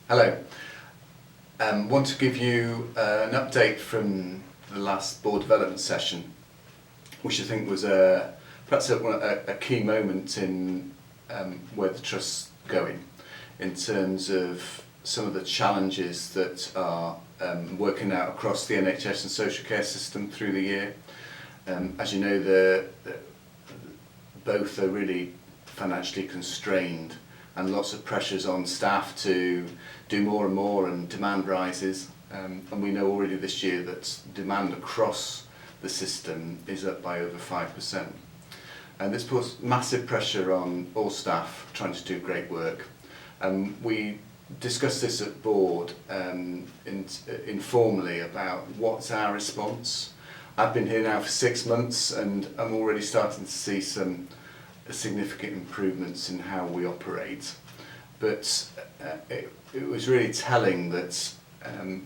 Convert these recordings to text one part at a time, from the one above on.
Hello. Want to give you an update from the last board development session, which I think was perhaps a key moment in where the trust's going in terms of some of the challenges that are working out across the NHS and social care system through the year. As you know, both are really financially constrained, and lots of pressures on staff to do more and more, and demand rises. And we know already this year that demand across the system is up by over 5%. And this puts massive pressure on all staff trying to do great work. We discussed this at board informally about what's our response. I've been here now for 6 months and I'm already starting to see some significant improvements in how we operate. But it was really telling that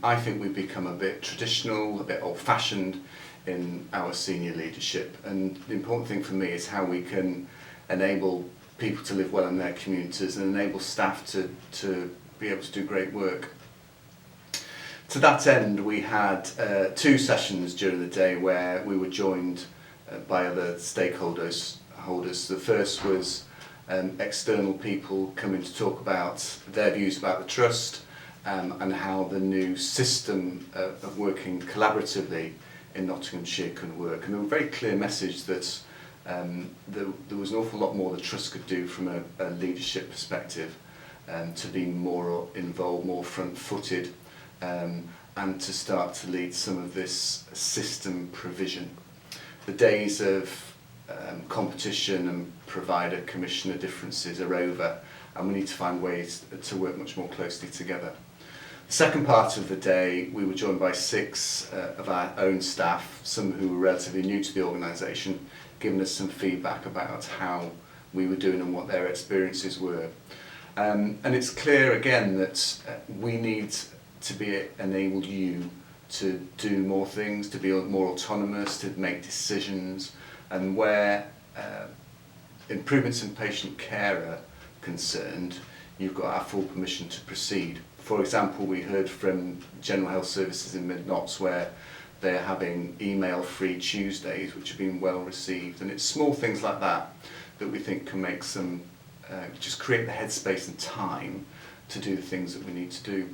I think we've become a bit traditional, a bit old-fashioned in our senior leadership. And the important thing for me is how we can enable people to live well in their communities and enable staff to be able to do great work. To that end, we had 2 sessions during the day where we were joined by other stakeholders. The first was external people coming to talk about their views about the trust and how the new system of working collaboratively in Nottinghamshire can work. And there was a very clear message that there was an awful lot more the trust could do from a leadership perspective, to be more involved, more front-footed, and to start to lead some of this system provision. The days of competition and provider commissioner differences are over, and we need to find ways to work much more closely together. The second part of the day, we were joined by 6 of our own staff, some who were relatively new to the organisation, giving us some feedback about how we were doing and what their experiences were. And it's clear again that we need to enable you to do more things, to be more autonomous, to make decisions, and where improvements in patient care are concerned, you've got our full permission to proceed. For example, we heard from General Health Services in Mid-Notts where they're having email-free Tuesdays, which have been well received. And it's small things like that that we think can make some, just create the headspace and time to do the things that we need to do.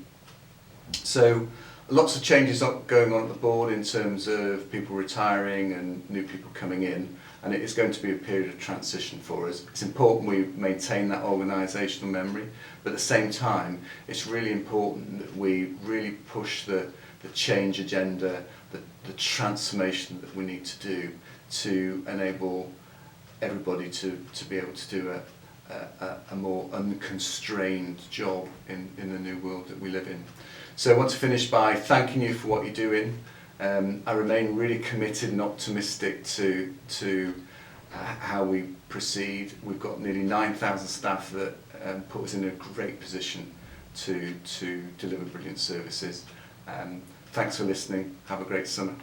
So lots of changes going on at the board in terms of people retiring and new people coming in, and it is going to be a period of transition for us. It's important we maintain that organisational memory, but at the same time it's really important that we really push the change agenda, the transformation that we need to do to enable everybody to be able to do a more unconstrained job in the new world that we live in. So I want to finish by thanking you for what you're doing. I remain really committed and optimistic to how we proceed. We've got nearly 9,000 staff that put us in a great position to deliver brilliant services. Thanks for listening. Have a great summer.